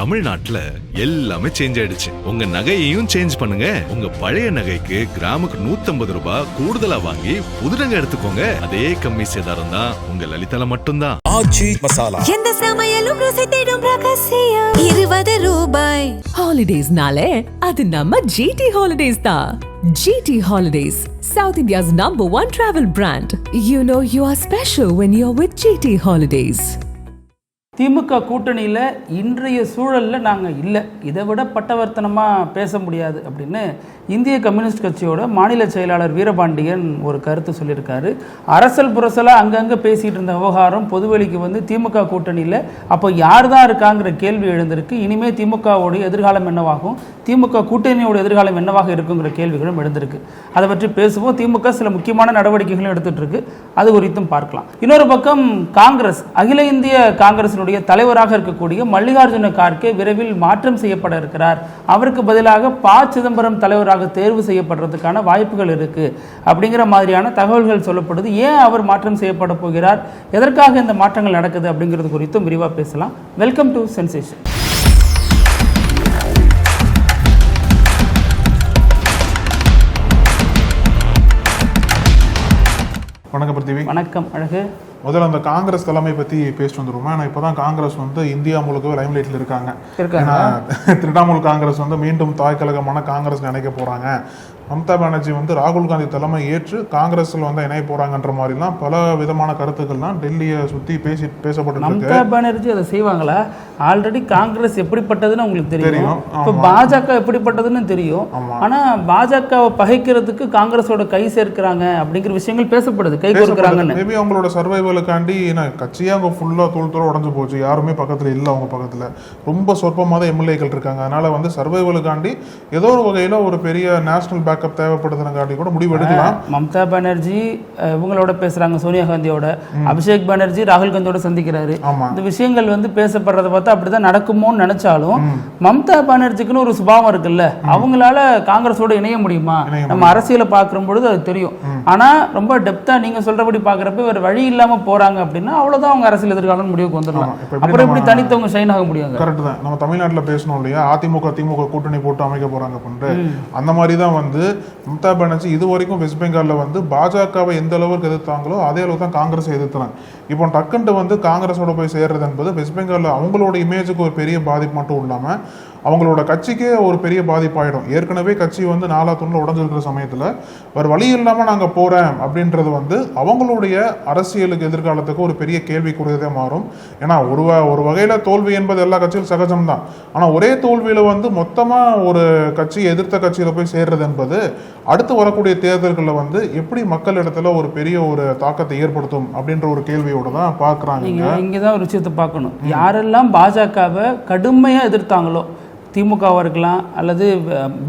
தமிழ்நாட்டுல எல்லாமே சேஞ்ச் ஆயிடுச்சு. உங்க நகையையும் சேஞ்ச் பண்ணுங்க. உங்க பழைய நகைக்கு கிராமுக்கு 150 ரூபாய் கூடுதலா வாங்கி புது நகை எடுத்துக்கோங்க. அதே கம்மி சேதாரம் தான் உங்க லலிதால மட்டும்தான். ஆச்சி மசாலா, எந்த சமையலும் ருசி தேடும் ரகசியம் 20 ரூபாய். ஹாலிடேஸ்னாலே அது நம்ம GT Holidays தான். GT Holidays, South India's #1 travel brand. You know you are special when you're with GT Holidays. திமுக கூட்டணியில் இன்றைய சூழலில் நாங்கள் இல்லை, இதை விட பட்டவர்த்தனமாக பேச முடியாது அப்படின்னு இந்திய கம்யூனிஸ்ட் கட்சியோட மாநில செயலாளர் வீரபாண்டியன் ஒரு கருத்து சொல்லியிருக்காரு. அரசல் புரசலாக அங்கங்கே பேசிகிட்டு இருந்த விவகாரம் பொதுவெளிக்கு வந்து திமுக கூட்டணியில் அப்போ யார் தான் இருக்காங்கிற கேள்வி எழுந்திருக்கு. இனிமேல் திமுகவோடைய எதிர்காலம் என்னவாகும், திமுக கூட்டணியோட எதிர்காலம் என்னவாக இருக்குங்கிற கேள்விகளும் எழுந்திருக்கு. அதை பற்றி பேசுவோம். திமுக சில முக்கியமான நடவடிக்கைகளும் எடுத்துகிட்டு இருக்கு, அது குறித்தும் பார்க்கலாம். இன்னொரு பக்கம் காங்கிரஸ், அகில இந்திய காங்கிரஸ் தலைவராக இருக்கக்கூடிய மல்லிகார்ஜுன கார்கே விரைவில் மாற்றம் செய்யப்பட இருக்கிறார். அவருக்கு பதிலாக ப. சிதம்பரம் தலைவராக தேர்வு செய்யப்படுறதுக்கான வாய்ப்புகள் இருக்கு அப்படிங்கிற மாதிரியான தகவல்கள் சொல்லப்படுது. ஏன் அவர் மாற்றம் செய்யப்பட போகிறார், எதற்காக இந்த மாற்றங்கள் நடக்குது அப்படிங்கிறது குறித்தும் விரிவாக பேசலாம். Welcome to sensation. வணக்கம் பிருத்திவி. வணக்கம் அழகு. முதல்ல அந்த காங்கிரஸ் தலைமை பற்றி பேசிட்டு வந்துருமா. ஏன்னா இப்போதான் காங்கிரஸ் வந்து இந்தியா முழுக்கவே லைம்லைட்டில் இருக்காங்க. ஏன்னா திரிணாமுல் காங்கிரஸ் வந்து மீண்டும் தாய் கழகமான காங்கிரஸ் நினைக்க போகிறாங்க. மம்தா பானர்ஜி வந்து ராகுல் காந்தி தலைமை ஏற்று காங்கிரஸில் வந்து இணைய போகிறாங்கன்ற மாதிரிலாம் பல விதமான கருத்துக்கள் தான் டெல்லியை சுற்றி பேசப்பட்டு. மம்தா பானர்ஜி அதை செய்வாங்களா? ஆல்ரெடி காங்கிரஸ் எப்படிப்பட்டதுன்னு உங்களுக்கு தெரியும், இப்போ பாஜக எப்படிப்பட்டதுன்னு தெரியும். ஆனால் பாஜகவை பகைக்கிறதுக்கு காங்கிரஸோட கை சேர்க்கிறாங்க அப்படிங்கிற விஷயங்கள் பேசப்படுது, கை கொடுக்குறாங்கன்னு. மேபி அவங்களோட சர்வைவலுக்காண்டி கட்சியாக அவங்க ஃபுல்லாக தூள் உடஞ்சு போச்சு, யாருமே பக்கத்தில் இல்லை. அவங்க பக்கத்தில் ரொம்ப சொற்பமாக தான் எம்எல்ஏக்கள் இருக்காங்க. அதனால வந்து சர்வைவலுக்காண்டி ஏதோ ஒரு வகையில் ஒரு பெரிய நேஷனல் பேக்கப் தேவைப்படுதுங்காட்டி கூட முடிவு எடுக்கலாம். மம்தா பானர்ஜி இவங்களோட பேசுறாங்க, சோனியா காந்தியோட. அபிஷேக் பானர்ஜி ராகுல் காந்தியோட சந்திக்கிறாரு. இந்த விஷயங்கள் வந்து பேசப்படுறத பார்த்தா அப்படிதான் நடக்குமோன்னு நினைச்சாலும் மம்தா பானர்ஜிக்குன்னு ஒரு சுபாவம் இருக்குல்ல, அவங்களால காங்கிரஸோட இணைய முடியுமா? நம்ம அரசியலை பார்க்கும் பொழுது அது தெரியும். ஆனா ரொம்ப டெப்தா நீங்க சொல்றபடி பாக்குறப்ப வேற வழி இல்லாம போறாங்க அப்படின்னா அவ்வளவுதான் அவங்க அரசியல் எதிர்காலம் முடிவுக்கு வந்துடலாம். அப்புறம் எப்படி தனித்தவங்க ஷைன் ஆக முடியாது? கரெக்ட் தான். நம்ம தமிழ்நாட்டில் பேசணும் இல்லையா, அதிமுக திமுக கூட்டணி போட்டு அமைக்க போறாங்க அப்படின்ட்டு. அந்த மாதிரி தான் வந்து மம்தா பானர்ஜி இது வரைக்கும் வெஸ்ட் பெங்காலில் வந்து பாஜகவை எந்த அளவுக்கு எதிர்த்தாங்களோ அதே அளவுக்கு தான் காங்கிரஸை எதிர்த்தாங்க. இப்போ டக்குன்ட்டு வந்து காங்கிரஸோட போய் சேர்றது என்பது வெஸ்ட் பெங்காலில் அவங்களோட இமேஜுக்கு ஒரு பெரிய பாதிப்பு மட்டும் இல்லாமல் அவங்களோட கட்சிக்கே ஒரு பெரிய பாதிப்பாயிடும். ஏற்கனவே கட்சி வந்து 4 தூணில் உடஞ்சிருக்கிற சமயத்தில் ஒரு வழி இல்லாமல் நாங்கள் போகிறேன் அப்படின்றது வந்து அவங்களுடைய அரசியலுக்கு எதிர்காலத்துக்கு ஒரு பெரிய கேள்விக்குரியதே மாறும். ஏன்னா ஒரு வகையில் தோல்வி என்பது எல்லா கட்சியும் சகஜம்தான். ஆனால் ஒரே தோல்வியில் வந்து மொத்தமாக ஒரு கட்சியை எதிர்த்த கட்சியில் போய் சேர்றது என்பது அடுத்து வரக்கூடிய தேர்தல்களில் வந்து எப்படி மக்கள் இடத்துல ஒரு பெரிய ஒரு தாக்கத்தை ஏற்படுத்தும் அப்படின்ற ஒரு கேள்வியோட தான் பார்க்குறாங்க. இங்கே தான் ஒரு விஷயத்தை பார்க்கணும். யாரெல்லாம் பாஜகவை கடுமையாக எதிர்த்தாங்களோ, திமுகவாக இருக்கலாம், அல்லது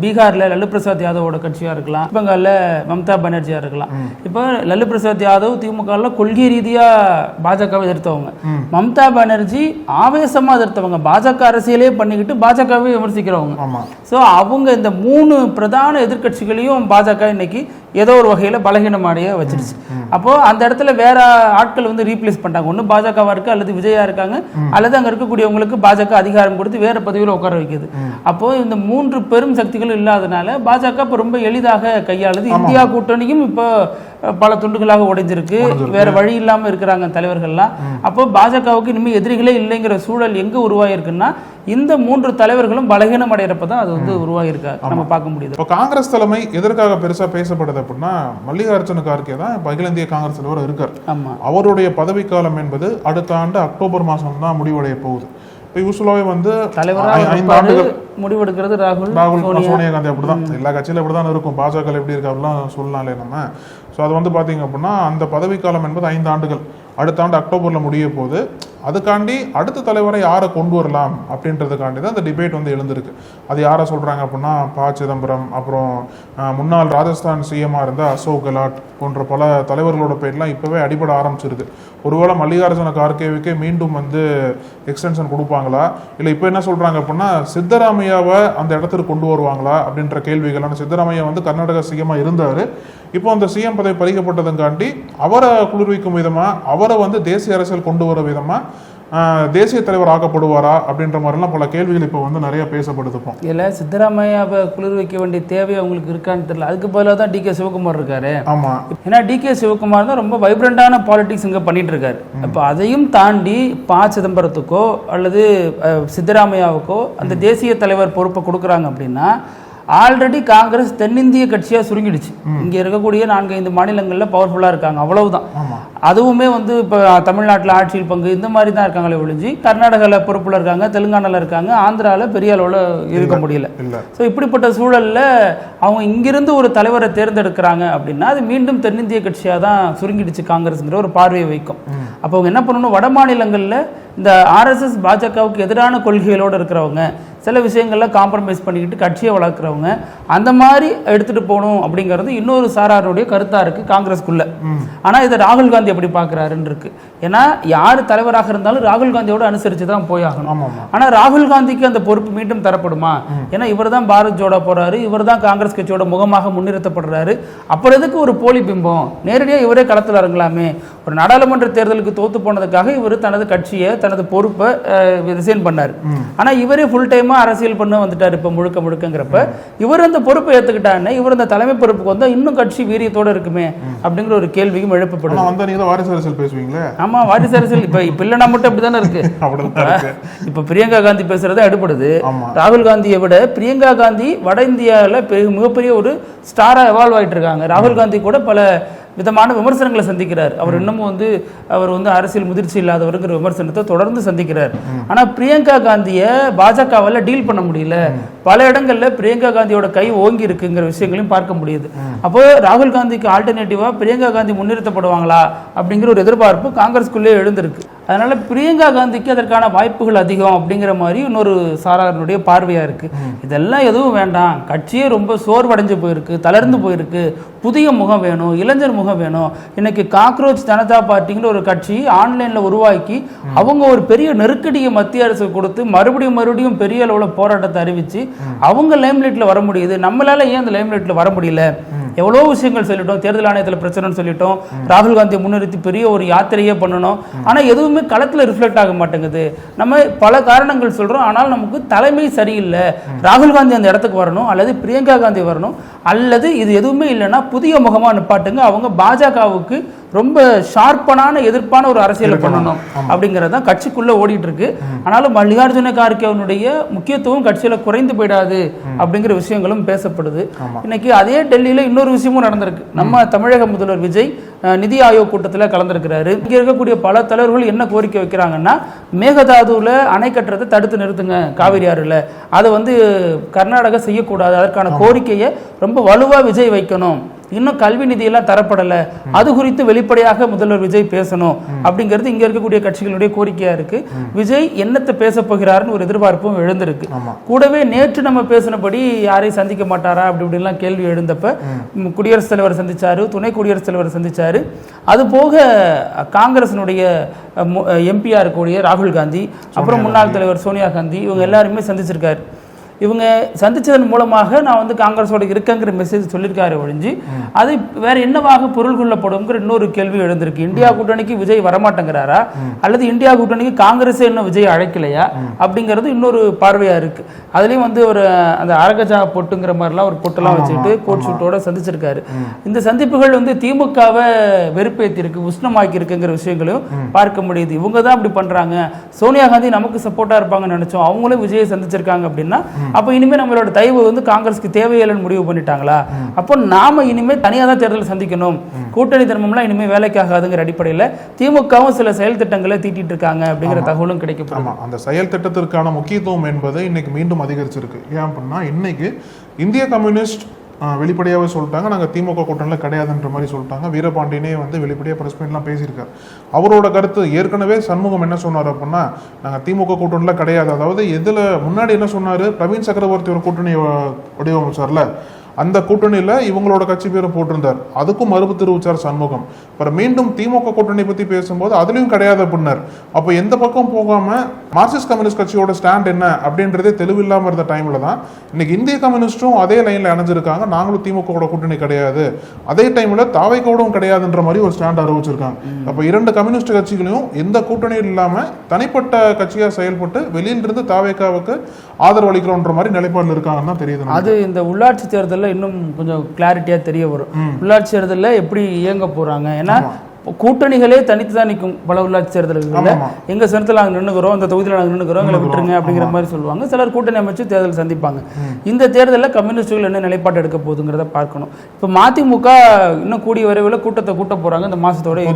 பீகாரில் லல்லு பிரசாத் யாதவோட கட்சியாக இருக்கலாம், பெங்காலில் மம்தா பானர்ஜியாக இருக்கலாம். இப்போ லல்லு பிரசாத் யாதவ் திமுகவில் கொள்கை ரீதியாக பாஜகவை எதிர்த்தவங்க, மம்தா பானர்ஜி ஆவேசமாக எதிர்த்தவங்க, பாஜக அரசியலே பண்ணிக்கிட்டு பாஜகவை விமர்சிக்கிறவங்க. ஸோ அவங்க இந்த 3 பிரதான எதிர்கட்சிகளையும் பாஜக இன்னைக்கு ஏதோ ஒரு வகையில் பலகீனமாடிய வச்சிருச்சு. அப்போ அந்த இடத்துல வேற ஆட்கள் வந்து ரீப்ளேஸ் பண்ணிட்டாங்க. ஒன்று பாஜகவா இருக்கு, அல்லது விஜயா இருக்காங்க, அல்லது அங்கே இருக்கக்கூடியவங்களுக்கு பாஜக அதிகாரம் கொடுத்து வேற பதவியில் உட்கார வைக்குது. அப்போ இந்த 3 பெரும் சக்திகள் இல்லாதனால பாஜக இப்போ ரொம்ப எளிதாக கையாளுது. இந்தியா கூட்டணியும் இப்போ பல துண்டுகளாக உடைஞ்சிருக்கு, வேற வழி இல்லாமல் இருக்கிறாங்க தலைவர்கள்லாம். அப்போ பாஜகவுக்கு இனிமேல் எதிரிகளே இல்லைங்கிற சூழல் எங்க உருவாயிருக்குன்னா இந்த 3 தலைவர்களும் பலகீனம் அடையிறப்பதான் அது வந்து உருவாகிருக்கா நம்ம பார்க்க முடியுது. இப்போ காங்கிரஸ் தலைமை எதற்காக பெருசா பேசப்படுது அப்படின்னா, மல்லிகார்ஜுன கார்கே தான் அகில இந்திய காங்கிரஸ் தலைவர் இருக்கார். அவருடைய பதவிக்காலம் என்பது அடுத்த ஆண்டு அக்டோபர் மாதம் தான் முடிவடைய போகுது. யூஸ்வலாவே வந்து 5 ஆண்டுகள் முடிவெடுக்கிறது ராகுல் சோனியா காந்தி. அப்படிதான் எல்லா கட்சியிலும் அப்படிதான் இருக்கும். பாஜக எப்படி இருக்கு அப்படிலாம் சொல்லலாம்லே நம்ம. ஸோ அது வந்து பார்த்தீங்க அப்படின்னா அந்த பதவிக்காலம் என்பது 5 ஆண்டுகள். அடுத்த ஆண்டு அக்டோபரில் முடிய போது அதுக்காண்டி அடுத்த தலைவரை யாரை கொண்டு வரலாம் அப்படின்றதுக்காண்டி தான் அந்த டிபேட் வந்து எழுந்திருக்கு. அது யாரை சொல்கிறாங்க அப்படின்னா ப. சிதம்பரம், அப்புறம் முன்னாள் ராஜஸ்தான் சிஎம்மாக இருந்த அசோக் கெலாட் போன்ற பல தலைவர்களோட பேர்லாம் இப்போவே அடிபட ஆரம்பிச்சிருக்கு. ஒருவேளை மல்லிகார்ஜுன கார்கேவுக்கே மீண்டும் வந்து எக்ஸ்டென்ஷன் கொடுப்பாங்களா, இல்லை இப்போ என்ன சொல்கிறாங்க அப்படின்னா சித்தராமையாவை அந்த இடத்துக்கு கொண்டு வருவாங்களா அப்படின்ற கேள்விகள். ஆனால் சித்தராமையா வந்து கர்நாடகா சிஎம்மாக இருந்தார். இப்போ அந்த சிஎம் பதவி பறிக்கப்பட்டதுங்காண்டி அவரை குளிர்விக்கும் விதமாக, அவரை வந்து தேசிய அரசியல் கொண்டு வர விதமாக தேசிய தலைவர் ஆக்கப்படுவாரா அப்படின்ற மாதிரிலாம் பல கேள்விகள் இப்போ வந்து நிறைய பேசப்படுதுப்போம். இல்லை சித்தராமையாவை குளிர் வைக்க வேண்டிய தேவை அவங்களுக்கு இருக்கான்னு தெரியல. அதுக்கு பதிலாக தான் DK சிவகுமார் இருக்காரு. ஆமாம், ஏன்னா DK சிவகுமார் தான் ரொம்ப வைப்ரண்டான பாலிடிக்ஸ் இங்கே பண்ணிட்டு இருக்காரு. இப்போ அதையும் தாண்டி சிதம்பரத்துக்கோ அல்லது சித்தராமையாவுக்கோ அந்த தேசிய தலைவர் பொறுப்பை கொடுக்குறாங்க அப்படின்னா ஆல்ரெடி காங்கிரஸ் தென்னிந்திய கட்சியாக சுருங்கிடுச்சு. இங்கே இருக்கக்கூடிய 4-5 மாநிலங்களில் பவர்ஃபுல்லாக இருக்காங்க, அவ்வளவுதான். அதுவுமே வந்து இப்போ தமிழ்நாட்டில் ஆட்சியில் பங்கு இந்த மாதிரி தான் இருக்காங்களே ஒழிஞ்சு கர்நாடகாவில் பொறுப்பில் இருக்காங்க, தெலுங்கானாவில் இருக்காங்க, ஆந்திராவில் பெரிய அளவில் இருக்க முடியல. ஸோ இப்படிப்பட்ட சூழலில் அவங்க இங்கிருந்து ஒரு தலைவரை தேர்ந்தெடுக்கிறாங்க அப்படின்னா அது மீண்டும் தென்னிந்திய கட்சியாக தான் சுருங்கிடுச்சு காங்கிரஸ்ங்கிற ஒரு பார்வையை வைக்கும். அப்போ அவங்க என்ன பண்ணணும், வட மாநிலங்களில் இந்த RSS பாஜகவுக்கு எதிரான கொள்கைகளோடு இருக்கிறவங்க, சில விஷயங்கள்ல காம்ப்ரமைஸ் பண்ணிக்கிட்டு கட்சியை வளர்க்குறவங்க, அந்த மாதிரி எடுத்துட்டு போகணும் அப்படிங்கிறது இன்னொரு சாராருடைய கருத்தா இருக்கு காங்கிரஸ்குள்ள. ஆனா இதை ராகுல் காந்தி எப்படி பார்க்குறாருன்னு இருக்கு. ஏன்னா யார் தலைவராக இருந்தாலும் ராகுல் காந்தியோட அனுசரித்து தான் போயாகணும். ஆனா ராகுல் காந்திக்கு அந்த பொறுப்பு மீண்டும் தரப்படுமா? ஏன்னா இவர் தான் பாரத் ஜோடா போறாரு, இவர் தான் காங்கிரஸ் கட்சியோட முகமாக முன்னிறுத்தப்படுறாரு. அப்புறம் எதுக்கு ஒரு போலி பிம்பம்? நேரடியாக இவரே களத்தில் இறங்கலாமே. ஒரு நாடாளுமன்ற தேர்தலுக்கு தோத்து போனதுக்காக இவர் தனது கட்சியை தனது பொறுப்பை ரிசைன் பண்ணார். ஆனா இவரே ஃபுல் டைமா அரசியல் பண்ண வந்துட்டார். இப்ப முழுக்கங்கிறப்ப இவர் அந்த பொறுப்பை ஏத்துக்கிட்டானே, இவர் அந்த தலைமை பொறுப்புக்கு வந்தா இன்னும் கட்சி வீரியத்தோட இருக்குமே அப்படிங்கிற ஒரு கேள்வியும் எழுப்பப்படும். வாரிசு அரசியல் பேசுவீங்களே? ஆமா, வாரிசு அரசியல் இப்ப இல்லைன்னா மட்டும் அப்படித்தானே இருக்கு. இப்ப பிரியங்கா காந்தி பேசுறதே அடுப்படுது. ராகுல் காந்தியை விட பிரியங்கா காந்தி வட இந்தியாவில் மிகப்பெரிய ஒரு ஸ்டாரா எவால்வ் ஆயிட்டு இருக்காங்க. ராகுல் காந்தி கூட பல விதமான விமர்சனங்களை சந்திக்கிறார். அவர் இன்னமும் அவர் அரசியல் முதிர்ச்சி இல்லாதவருங்கிற விமர்சனத்தை தொடர்ந்து சந்திக்கிறார். ஆனா பிரியங்கா காந்தியை பாஜகவால டீல் பண்ண முடியல. பல இடங்கள்ல பிரியங்கா காந்தியோட கை ஓங்கி இருக்குங்கிற விஷயங்களையும் பார்க்க முடியுது. அப்போ ராகுல் காந்திக்கு ஆல்டர்னேட்டிவா பிரியங்கா காந்தி முன்னிறுத்தப்படுவாங்களா அப்படிங்கிற ஒரு எதிர்பார்ப்பு காங்கிரஸ்குள்ளே எழுந்திருக்கு. அதனால பிரியங்கா காந்திக்கு அதற்கான வாய்ப்புகள் அதிகம் அப்படிங்கிற மாதிரி இன்னொரு சாராருடைய பார்வையா இருக்கு. இதெல்லாம் எதுவும் வேண்டாம், கட்சியே ரொம்ப சோர்வடைஞ்சு போயிருக்கு, தளர்ந்து போயிருக்கு, புதிய முகம் வேணும், இளைஞர் முகம் வேணும். இன்னைக்கு காக்ரோச் ஜனதா பார்ட்டிங்கிற ஒரு கட்சி ஆன்லைன்ல உருவாக்கி அவங்க ஒரு பெரிய நெருக்கடியை மத்திய அரசு கொடுத்து மறுபடியும் பெரிய அளவில் போராட்டத்தை அறிவிச்சு அவங்க லைம்லைட்ல வர முடியுது. நம்மளால ஏன் அந்த லைம்லைட்ல வர முடியல? எவ்வளோ விஷயங்கள் சொல்லிட்டோம், தேர்தல் ஆணையத்தில் பிரச்சனைன்னு சொல்லிட்டோம், ராகுல் காந்தியை முன்னிறுத்தி பெரிய ஒரு யாத்திரையே பண்ணணும். ஆனால் எதுவுமே களத்தில் ரிஃப்ளெக்ட் ஆக மாட்டேங்குது. நம்ம பல காரணங்கள் சொல்கிறோம், ஆனால் நமக்கு தலைமை சரியில்லை. ராகுல் காந்தி அந்த இடத்துக்கு வரணும், அல்லது பிரியங்கா காந்தி வரணும், அல்லது இது எதுவுமே இல்லைன்னா புதிய முகமாக நிப்பாட்டுங்க. அவங்க பாஜகவுக்கு ரொம்ப ஷார்ப்பனான எதிர்ப்பான ஒரு அரசியலை பண்ணணும் அப்படிங்கிறது தான் கட்சிக்குள்ள ஓடிட்டு இருக்கு. ஆனாலும் மல்லிகார்ஜுன கார்கேவனுடைய முக்கியத்துவம் கட்சியில குறைந்து போயிடாது அப்படிங்கிற விஷயங்களும் பேசப்படுது. இன்னைக்கு அதே டெல்லியில இன்னொரு விஷயமும் நடந்திருக்கு. நம்ம தமிழக முதல்வர் விஜய் நிதி ஆயோக் கூட்டத்தில் கலந்துருக்கிறாரு. இங்க இருக்கக்கூடிய பல தலைவர்கள் என்ன கோரிக்கை வைக்கிறாங்கன்னா, மேகதாதுல அணை கட்டுறதை தடுத்து நிறுத்துங்க, காவிரி ஆறுல அதை கர்நாடகா செய்யக்கூடாது, அதற்கான கோரிக்கையை ரொம்ப வலுவா விஜய் வைக்கணும். இன்னும் கல்வி நிதியெல்லாம் தரப்படலை, அது குறித்து வெளிப்படையாக முதல்வர் விஜய் பேசணும் அப்படிங்கிறது இங்க இருக்கக்கூடிய கட்சிகளுடைய கோரிக்கையா இருக்கு. விஜய் என்னத்தை பேச போகிறாருன்னு ஒரு எதிர்பார்ப்பும் எழுந்திருக்கு. கூடவே நேற்று நம்ம பேசினபடி யாரையும் சந்திக்க மாட்டாரா அப்படி இப்படிலாம் கேள்வி எழுந்தப்ப குடியரசுத் தலைவர் சந்திச்சாரு, துணை குடியரசுத் தலைவர் சந்திச்சாரு. அது போக காங்கிரசினுடைய எம்பியா இருக்கக்கூடிய ராகுல் காந்தி, அப்புறம் முன்னாள் தலைவர் சோனியா காந்தி, இவங்க எல்லாருமே சந்திச்சிருக்காரு. இவங்க சந்திச்சதன் மூலமாக நான் காங்கிரஸோட இருக்கங்கிற மெசேஜ் சொல்லியிருக்காரு ஒழிஞ்சு அது வேற என்னவாக பொருள் கொள்ளப்படும்ங்கிற இன்னொரு கேள்வி எழுந்திருக்கு. இந்தியா கூட்டணிக்கு விஜய் வரமாட்டேங்கிறாரா, அல்லது இந்தியா கூட்டணிக்கு காங்கிரஸே இன்னும் விஜய் அழைக்கலையா அப்படிங்கிறது இன்னொரு பார்வையா இருக்கு. அதுலயும் ஒரு அந்த அரகஜா பொட்டுங்கிற மாதிரிலாம் ஒரு பொட்டெல்லாம் வச்சுட்டு கோட் ஷூட்டோட சந்திச்சிருக்காரு. இந்த சந்திப்புகள் திமுகவை வெறுப்பேத்தி இருக்கு, உஷ்ணமாக்கி இருக்குங்கிற விஷயங்களையும் பார்க்க முடியுது. இவங்க தான் அப்படி பண்றாங்க. சோனியா காந்தி நமக்கு சப்போர்ட்டா இருப்பாங்கன்னு நினைச்சோம், அவங்களும் விஜயை சந்திச்சிருக்காங்க அப்படின்னா அப்ப இனிமே நம்மளோட தயவு காங்கிரஸ்க்கு தேவையில்லைன்னு முடிவு பண்ணிட்டாங்களா? அப்போ நாம இனிமே தனியாக தான் தேர்தல் சந்திக்கணும், கூட்டணி தர்மம்லாம் இனிமே வேலைக்கு ஆகாதுங்கிற அடிப்படையில் திமுகவும் சில செயல் திட்டங்களை தீட்டிட்டு இருக்காங்க அப்படிங்கிற தகவலும் கிடைக்கும். அந்த செயல் திட்டத்திற்கான முக்கியத்துவம் என்பது இன்னைக்கு மீண்டும் அதிகரிச்சிருக்கு. ஏன் அப்படின்னா இன்னைக்கு இந்திய கம்யூனிஸ்ட் வெளிப்படையாகவே சொல்லிட்டாங்க, நாங்கள் திமுக கூட்டணியில் கிடையாதுன்ற மாதிரி சொல்லிட்டாங்க. வீரபாண்டியனே வெளிப்படையாக பிரஸ் மீட்லாம் பேசியிருக்காரு. அவரோட கருத்து ஏற்கனவே சண்முகம் என்ன சொன்னார் அப்படின்னா, நாங்கள் திமுக கூட்டணியில் கிடையாது. அதாவது இதில் முன்னாடி என்ன சொன்னார், பிரவீன் சக்கரவர்த்தி ஒரு கூட்டணி வடிவமைச்சார்ல, அந்த கூட்டணியில இவங்களோட கட்சி பேரும் போட்டிருந்தார், அதுக்கும் மறுப்பு தெரிவிச்சார் சண்முகம். அப்புறம் மீண்டும் திமுக கூட்டணி பத்தி பேசும்போது அதுலயும் கிடையாது அப்படின்னார். அப்போ எந்த பக்கம் போகாம மார்க்சிஸ்ட் கம்யூனிஸ்ட் கட்சியோட ஸ்டாண்ட் என்ன அப்படின்றதே தெளிவில்லாம இருந்த டைம்ல தான் இன்னைக்கு இந்திய கம்யூனிஸ்டும் அதே லைன்ல இணைஞ்சிருக்காங்க. நாங்களும் திமுக கூட்டணி கிடையாது, அதே டைம்ல தாவைக்கோடும் கிடையாதுன்ற மாதிரி ஒரு ஸ்டாண்ட் அறிவிச்சிருக்காங்க. அப்ப இரண்டு கம்யூனிஸ்ட் கட்சிகளையும் எந்த கூட்டணியும் இல்லாம தனிப்பட்ட கட்சியா செயல்பட்டு வெளியிலிருந்து தாவைக்காவுக்கு ஆதரவு அளிக்கிறோன்ற மாதிரி நிலைப்பாடுல இருக்காங்கன்னு தான் தெரியுது. அது இந்த உள்ளாட்சி தேர்தலில் இன்னும் கொஞ்சம் கிளாரிட்டியா தெரிய வரும். உள்ளாட்சி தேர்தலில் எப்படி இயங்க போறாங்க, ஏன்னா கூட்டணிகளே தனித்து தான் நிற்கும். பல உள்ளாட்சி தேர்தல்களில் எங்க சின்னத்தில் நாங்கள் நின்றுக்கிறோம், இந்த தொகுதியில் நாங்கள் நின்றுக்கிறோம், எங்களை விட்டுருங்க அப்படிங்கிற மாதிரி சொல்லுவாங்க. சிலர் கூட்டணி அமைச்சு தேர்தல் சந்திப்பாங்க. இந்த தேர்தலில் கம்யூனிஸ்டுகள் என்ன நிலைப்பாடு எடுக்க போகுதுங்கிறத பார்க்கணும். இப்போ மதிமுக இன்னும் கூடிய விரைவில் கூட்டத்தை கூட்ட போறாங்க இந்த மாசத்தோட.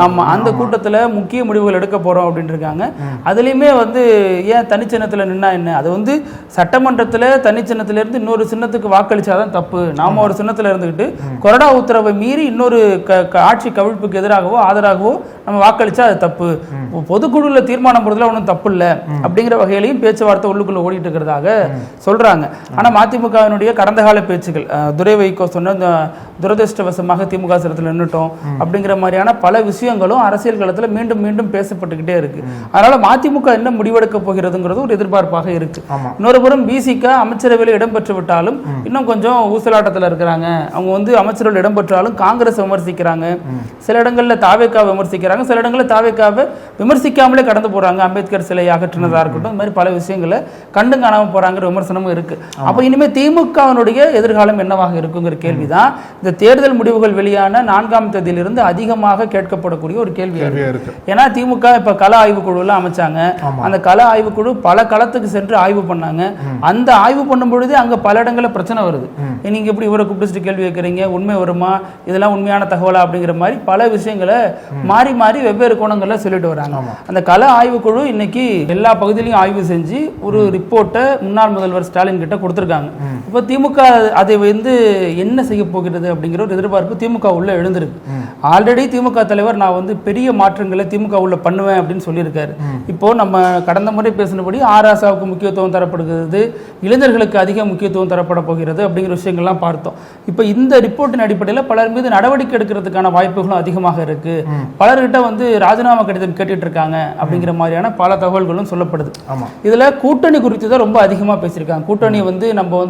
ஆமா, அந்த கூட்டத்தில் முக்கிய முடிவுகள் எடுக்க போறோம் அப்படின்னு இருக்காங்க. அதுலயுமே ஏன் தனிச்சின்னத்தில் நின்னா என்ன, அது சட்டமன்றத்தில் தனிச்சின்னத்திலிருந்து இன்னொரு சின்னத்துக்கு வாக்களிச்சாதான் தப்பு. நாம ஒரு சின்னத்தில் இருந்துகிட்டு கொறடா உத்தரவை மீறி இன்னொரு ஆட்சி கவிழ்ப்புக்கு எதிராகவோ ஆதரவாகவோ நம்ம வாக்களிச்சா அது தப்பு. பொதுக்குழுல தீர்மானம் போடுறதுல ஒன்றும் தப்பு இல்லை அப்படிங்கிற வகையிலையும் பேச்சுவார்த்தை உள்ளுக்குள்ள ஓடிட்டு இருக்கிறதாக சொல்றாங்க. ஆனா மதிமுகவினுடைய கடந்த கால பேச்சுகள், துரை வைகோ சொன்ன துரதிருஷ்டவசமாக திமுக சிரத்தில் நின்றுட்டோம் அப்படிங்கிற மாதிரியான பல விஷயங்களும் அரசியல் களத்தில் மீண்டும் மீண்டும் பேசப்பட்டுக்கிட்டே இருக்கு. அதனால மதிமுக என்ன முடிவெடுக்க போகிறதுங்கிறது ஒரு எதிர்பார்ப்பாக இருக்கு. இன்னொரு புறம் பிசிக அமைச்சரவையில் இடம்பெற்று விட்டாலும் இன்னும் கொஞ்சம் ஊசலாட்டத்தில் இருக்கிறாங்க. அவங்க அமைச்சரவையில் இடம்பெற்றாலும் காங்கிரஸ் விமர்சிக்கிறாங்க, சில இடங்கள்ல தாவேக்காவை விமர்சிக்கிறாங்க, சில இடங்களில் தாவேக்காவை விமர்சிக்காமலே கடந்து போறாங்க. அம்பேத்கர் சிலை அகற்றினதா இருக்கட்டும், இந்த மாதிரி பல விஷயங்களை கண்டு காணாம போறாங்கிற விமர்சனமும் இருக்கு. அப்ப இனிமே திமுகவினுடைய எதிர்காலம் என்னவாக இருக்குங்கிற கேள்விதான் இந்த தேர்தல் முடிவுகள் வெளியான 4ஆம் தேதியிலிருந்து அதிகமாக கேட்கப்படக்கூடிய ஒரு கேள்வியாக இருக்கு. ஏன்னா திமுக இப்ப கள ஆய்வுக்குழு அமைச்சாங்க. அந்த கள ஆய்வுக்குழு பல களத்துக்கு சென்று ஆய்வு பண்ணாங்க. அந்த ஆய்வு பண்ணும் பொழுது அங்க பல இடங்களில் பிரச்சனை வருது. நீங்க எப்படி இவரை கூப்பிட்டு கேள்வி வைக்கிறீங்க, உண்மை வருமா, இதெல்லாம் உண்மையான தகவலா அப்படிங்கிற மாதிரி பல விஷயங்களை மாறி மாறி வெவ்வேறு கோணங்கள்ல சொல்லிட்டு வராங்க. அந்த கள ஆய்வுக்குழு இன்னைக்கு எல்லா பகுதியிலையும் ஆய்வு செஞ்சு ஒரு ரிப்போர்ட்டை முன்னாள் முதல்வர் ஸ்டாலின் கிட்ட கொடுத்திருக்காங்க. இப்போ திமுக அதை என்ன செய்ய போகிறது அப்படிங்கிற ஒரு எதிர்பார்ப்பு திமுக உள்ள எழுந்திருக்கு. ஆல்ரெடி திமுக தலைவர் நான் பெரிய மாற்றங்களை திமுக உள்ள பண்ணுவேன் அப்படின்னு சொல்லியிருக்காரு. இப்போ நம்ம கடந்த முறை பேசினபடி ஆராசாவுக்கு முக்கியத்துவம் தரப்படுகிறது, இளைஞர்களுக்கு அதிக முக்கியத்துவம் தரப்பட போகிறது அப்படிங்கிற விஷயங்கள்லாம் பார்த்தோம். இப்போ இந்த ரிப்போர்ட்டின் அடிப்படையில் பலர் மீது நடவடிக்கை எடுக்கிறதுக்கான வாய்ப்புகளும் அதிகமாக இருக்கு. பலர்கிட்ட ராஜினாமா கடிதம் கேட்டுட்டு இருக்காங்க அப்படிங்கிற மாதிரியான பல தகவல்களும் சொல்லப்படுது. இதுல கூட்டணி குறித்து தான் ரொம்ப அதிகமா பேசியிருக்காங்க. கூட்டணி நம்ம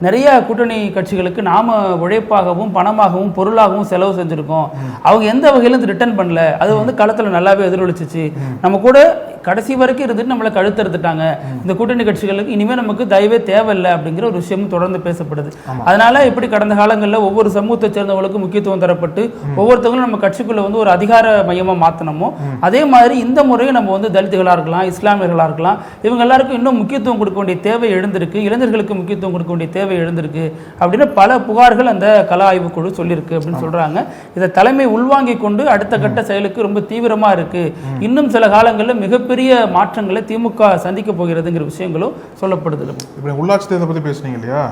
நிறைய கூட்டணி கட்சிகளுக்கு நாம உழைப்பாகவும் பணமாகவும் பொருளாகவும் செலவு செஞ்சிருக்கோம். அவங்க எந்த வகையிலும் ரிட்டர்ன் பண்ணல. அது களத்துல நல்லாவே எதிரொலிச்சிச்சு. நம்ம கூட கடைசி வரைக்கும் இருந்துட்டு நம்மளை கழுத்தெடுத்துட்டாங்க. இந்த கூட்டணி கட்சிகளுக்கு இனிமே நமக்கு தயவே தேவையில்லை அப்படிங்கிற ஒரு விஷயமும் தொடர்ந்து பேசப்படுது. அதனால இப்படி கடந்த காலங்களில் ஒவ்வொரு சமூகத்தை சேர்ந்தவர்களுக்கு முக்கியத்துவம் தரப்பட்டு ஒவ்வொருத்தவங்களும் நம்ம கட்சிக்குள்ள ஒரு அதிகார மையமா மாத்தணுமோ அதே மாதிரி இந்த முறையும் நம்ம தலித்துகளா இருக்கலாம், இஸ்லாமியர்களா இருக்கலாம், இவங்க எல்லாருக்கும் இன்னும் முக்கியத்துவம் கொடுக்க வேண்டிய தேவை எழுந்திருக்கு, இளைஞர்களுக்கு முக்கியத்துவம் கொடுக்க வேண்டிய தேவை எழுந்திருக்கு அப்படின்னு பல புகார்கள் அந்த கள ஆய்வு குழு சொல்லியிருக்கு அப்படின்னு சொல்றாங்க. இதை தலைமை உள்வாங்கி கொண்டு அடுத்த கட்ட செயலுக்கு ரொம்ப தீவிரமா இருக்கு. இன்னும் சில காலங்களில் மிகப்பெரிய மாற்றங்களை திமுக சந்திக்க போகிறதுங்கிற விஷயங்களும் சொல்லப்படுது. இப்ப உள்ளாட்சி தேர்தலை பத்தி பேசுனீங்க இல்லையா,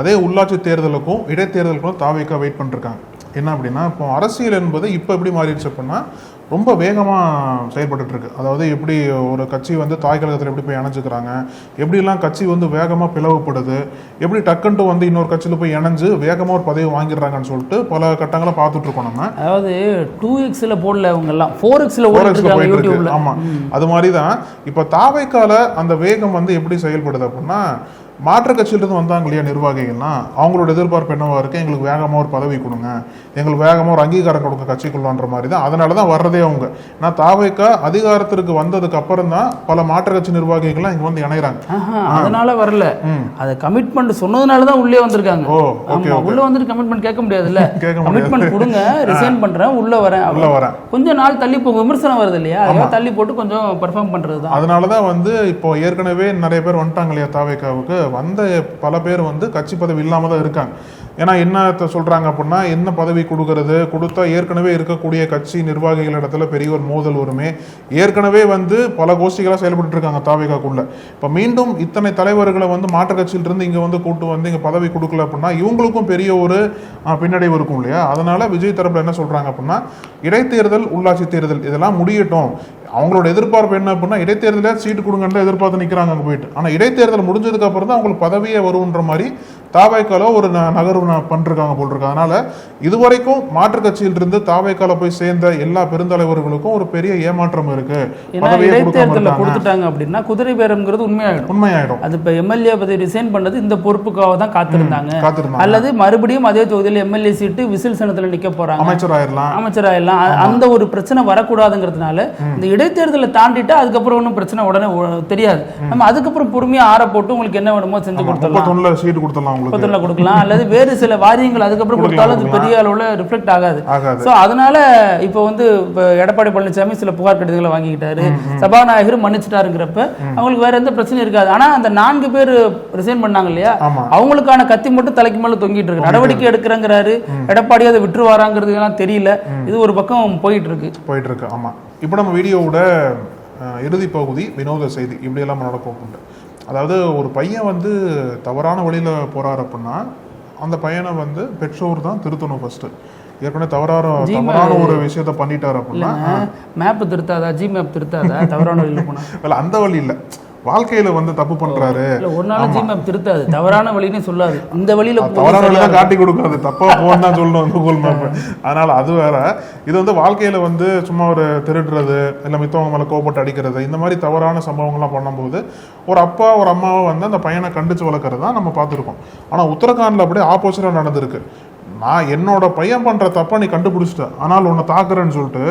அதே உள்ளாட்சி தேர்தலுக்கும் இடைத்தேர்தலுக்கும் தாவேக்கா வெயிட் பண்ணிருக்காங்க. என்ன அப்படின்னா, இப்போ அரசியல் என்பது இப்போ எப்படி மாறிடுச்சு அப்படின்னா ரொம்ப வேகமாக செயல்பட்டு இருக்கு. அதாவது எப்படி ஒரு கட்சி தாய் கழகத்தில் எப்படி போய் இணைஞ்சுக்கிறாங்க, எப்படிலாம் கட்சி வேகமாக பிளவுப்படுது, எப்படி டக்குன்ட்டு இன்னொரு கட்சியில் போய் இணைஞ்சு வேகமாக ஒரு பதவி வாங்கிடுறாங்கன்னு சொல்லிட்டு பல கட்டங்களை பார்த்துட்டு இருக்கோம் நம்ம. அதாவது 2xல போடல, அவங்க எல்லாம் 4xல போயிட்டு இருக்கு. ஆமாம், அது மாதிரி தான் இப்போ தாவேக்கால அந்த வேகம் எப்படி செயல்படுது அப்படின்னா, மாற்று கட்சியிலிருந்து வந்தாங்க இல்லையா நிர்வாகிகள்னா, அவங்களோட எதிர்பார்ப்பு என்னவா இருக்கு, எங்களுக்கு வேகமாக ஒரு பதவி கொடுங்க, எங்களுக்கு வேகமாக ஒரு அங்கீகாரம் கொடுக்க கட்சிக்குள்ளான்ற மாதிரி தான். அதனால தான் வர்றதே அவங்க. ஏன்னா தாவேக்கா அதிகாரத்திற்கு வந்ததுக்கு அப்புறம் தான் பல மாற்று கட்சி நிர்வாகிகள்லாம் இங்கே இணைகிறாங்க. அதனால வரல, அதை கமிட்மெண்ட் சொன்னதுனால தான் உள்ளே வந்திருக்காங்க. உள்ள வந்துட்டு கமிட்மெண்ட் கேட்க முடியாதுல்ல, கமிட்மெண்ட் கொடுங்க, ரிசைன் பண்றேன், உள்ள வரேன், கொஞ்சம் நாள் தள்ளி போக விமர்சனம் வருது இல்லையா, அதெல்லாம் தள்ளி போட்டு கொஞ்சம் பெர்ஃபார்ம் பண்றது தான். அதனாலதான் இப்போ ஏற்கனவே நிறைய பேர் வந்துட்டாங்க இல்லையா தாவேக்காவுக்கு, வந்த பல பேர் கட்சி பதவி இல்லாம தான் இருக்காங்க. ஏன்னா என்ன சொல்றாங்க அப்படின்னா, என்ன பதவி கொடுத்தா ஏற்கனவே இருக்கக்கூடிய கட்சி நிர்வாகிகள் இடத்துல பெரிய ஒரு மோதல் வருமே. ஏற்கனவே பல கோஷ்டிகளாக செயல்பட்டு இருக்காங்க தாவேக்காக்குள்ள. இப்போ மீண்டும் இத்தனை தலைவர்களை மாற்று கட்சியிலிருந்து இங்கே கூட்டு இங்கே பதவி கொடுக்கல அப்படின்னா இவங்களுக்கும் பெரிய ஒரு பின்னடைவு இருக்கும் இல்லையா. அதனால விஜய் தரப்புல என்ன சொல்றாங்க அப்படின்னா, இடைத்தேர்தல் உள்ளாட்சி தேர்தல் இதெல்லாம் முடியட்டும், அவங்களோட எதிர்பார்ப்பு என்ன அப்படின்னா இடைத்தேர்தல சீட்டு கொடுங்கன்ற எதிர்பார்த்து நிக்கிறாங்க அங்க போயிட்டு. ஆனா இடைத்தேர்தல் முடிஞ்சதுக்கு அப்புறம் தான் அவங்களுக்கு பதவியே வரும்ன்ற மாதிரி தாவேக்கால ஒரு நகர்வு பண்றாங்க போல் இருக்கு. அதனால இதுவரைக்கும் மாற்று கட்சியில் இருந்து தாவேக்கால போய் சேர்ந்த எல்லா பெருந்தலைவர்களுக்கும் ஒரு பெரிய ஏமாற்றம் இருக்கு. இடைத்தேர்தல கொடுத்துட்டாங்க அப்படின்னா குதிரை பேரம்ங்கிறது உண்மையாயிடும். அது இப்ப எம்எல்ஏ பதவி ரிசைன் பண்ணது இந்த பொறுப்புக்காக தான் காத்திருந்தாங்க. அல்லது மறுபடியும் அதே தொகுதியில் எம்எல்ஏ சீட்டு விசில் சனத்துல நிக்க போறாங்க, அமைச்சராயிரலாம். அந்த ஒரு பிரச்சனை வரக்கூடாதுங்கிறதுனால இந்த இடைத்தேர்தலை தாண்டிட்டா அதுக்கப்புறம் ஒன்றும் பிரச்சனை உடனே தெரியாது. நம்ம அதுக்கப்புறம் பொறுமையா ஆற போட்டு உங்களுக்கு என்ன வேணுமோ செஞ்சு கொடுத்துடலாம், சீட்டு கொடுத்துடலாம், கொடுக்கலாம். அல்லது வேறு சில வாரியங்கள் அதுக்கப்புறம் கொடுத்தாலும் அது பெரிய அளவுல ரிஃப்ளெக்ட் ஆகாது. சோ அதனால இப்ப வந்து எடப்பாடி பழனிசாமி சில புகார் கடிதங்களை வாங்கிக்கிட்டாரு, சபாநாயகர் மன்னிச்சிட்டாருங்கிறப்ப அவங்களுக்கு வேற எந்த பிரச்சனையும் இருக்காது. ஆனா அந்த 4 பேர் ரிசைன் பண்ணாங்க இல்லையா, அவங்களுக்கான கத்தி மட்டும் தலைக்கு மேல தொங்கிட்டு இருக்கு. நடவடிக்கை எடுக்கிறங்கிறாரு, எடப்பாடி அதை விட்டுருவாராங்கிறது எல்லாம் தெரியல. இது ஒரு பக்கம் போயிட்டு இருக்கு. ஆமா, இப்ப நம்ம வீடியோவோட இறுதி பகுதி வினோத செய்தி இப்படி எல்லாம் நடக்கும். அதாவது ஒரு பையன் வந்து தவறான வழியில போறாரு அப்படின்னா அந்த பையனை வந்து பெற்றோர் தான் திருத்தணும். ஃபர்ஸ்ட் ஏற்கனவே தவறான ஒரு விஷயத்த பண்ணிட்டாரு அப்படின்னா மேப் திருத்தாதா, ஜி மேப் திருத்தாதா, தவறான வழியில போனா அந்த வழி இல்ல, வாழ்க்கையில வந்து தப்பு பண்றாரு. ஒரு நாள் ஜி மேப் திருத்தாது, தவறான வழின்னு சொல்லாது, இந்த வழியில தவறான வழிதான் காட்டி கொடுக்காது, தப்பா போன்னு சொல்லணும் கூகுள் மேப். அதனால அது வேற. இது வந்து வாழ்க்கையில வந்து சும்மா ஒரு திருடுறது, இல்ல மித்தவங்க மேல கோபப்பட்டு அடிக்கிறது, இந்த மாதிரி தவறான சம்பவங்கள்லாம் பண்ணும்போது ஒரு அப்பா ஒரு அம்மாவை வந்து அந்த பையனை கண்டிச்சு வளர்க்கறது தான் நம்ம பார்த்துருக்கோம். ஆனா உத்தரகாண்ட்ல அப்படியே ஆப்போசிட்டா நடந்திருக்கு. நான் என்னோட பையன் பண்ற தப்பா நீ கண்டுபிடிச்சிட்ட, ஆனால் உன்னை தாக்குறேன்னு சொல்லிட்டு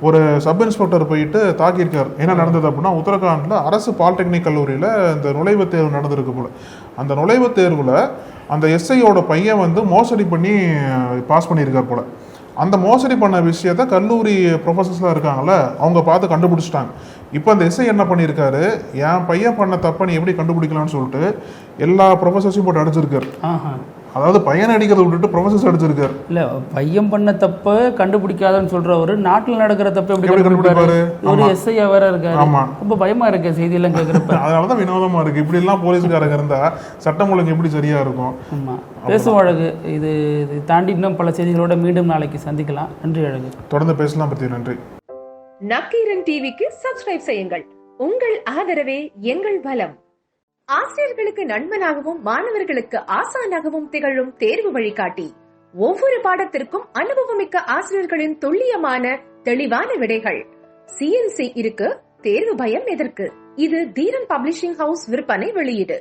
ஒரு சப் இன்ஸ்பெக்டர் போயிட்டு தாக்கியிருக்காரு. என்ன நடந்தது அப்படின்னா உத்தரகாண்ட்ல அரசு பாலிடெக்னிக் கல்லூரியில இந்த நுழைவுத் தேர்வு நடந்திருக்கு போல. அந்த நுழைவுத் தேர்வுல அந்த எஸ்ஐயோட பையன் வந்து மோசடி பண்ணி பாஸ் பண்ணியிருக்கார் போல. அந்த மோசடி பண்ண விஷயத்த கல்லூரி ப்ரொஃபசர்ஸ்லாம் இருக்காங்கல்ல அவங்க பார்த்து கண்டுபிடிச்சிட்டாங்க. இப்போ அந்த எஸ்ஐ என்ன பண்ணியிருக்காரு, என் பையன் பண்ண தப்பை நீ எப்படி கண்டுபிடிக்கலாம்னு சொல்லிட்டு எல்லா ப்ரொஃபசர்ஸையும் போட்டு அடிச்சிருக்காரு. அதாவது பையனை அடிக்கிறத விட்டுட்டு ப்ரொஃபசர்ஸ் அடிச்சிருக்காரு. இல்ல பையன் பண்ண தப்ப கண்டுபிடிக்காதன்னு சொல்றவரு நாட்டுல நடக்கிற தப்ப எப்படி கண்டுபிடிப்பாரு? ஒரு எஸ்ஐ வேற இருக்காரு. ரொம்ப பயமா இருக்கு செய்தி எல்லாம் கேட்கறப்ப. அதனாலதான் வினோதமா இருக்கு. இப்படி எல்லாம் போலீஸ்காரங்க இருந்தா சட்டம் ஒழுங்கு எப்படி சரியா இருக்கும்? ஆமா, பேசும் அழகு. இது தாண்டி இன்னும் பல செய்திகளோட மீண்டும் நாளைக்கு சந்திக்கலாம். நன்றி அழகு. தொடர்ந்து பேசலாம். பத்தி நன்றி. நக்கீரன் டிவிக்கு சப்ஸ்கிரைப் செய்யுங்கள். உங்கள் ஆதரவே எங்கள் பலம். ஆசிரியர்களுக்கு நண்பனாகவும் மாணவர்களுக்கு ஆசானாகவும் திகழும் தேர்வு வழிகாட்டி. ஒவ்வொரு பாடத்திற்கும் அனுபவமிக்க ஆசிரியர்களின் துல்லியமான தெளிவான விடைகள். CNC இருக்கு, தேர்வு பயம் எதற்கு? இது தீரன் பப்ளிஷிங் ஹவுஸ் விற்பனை வெளியீடு.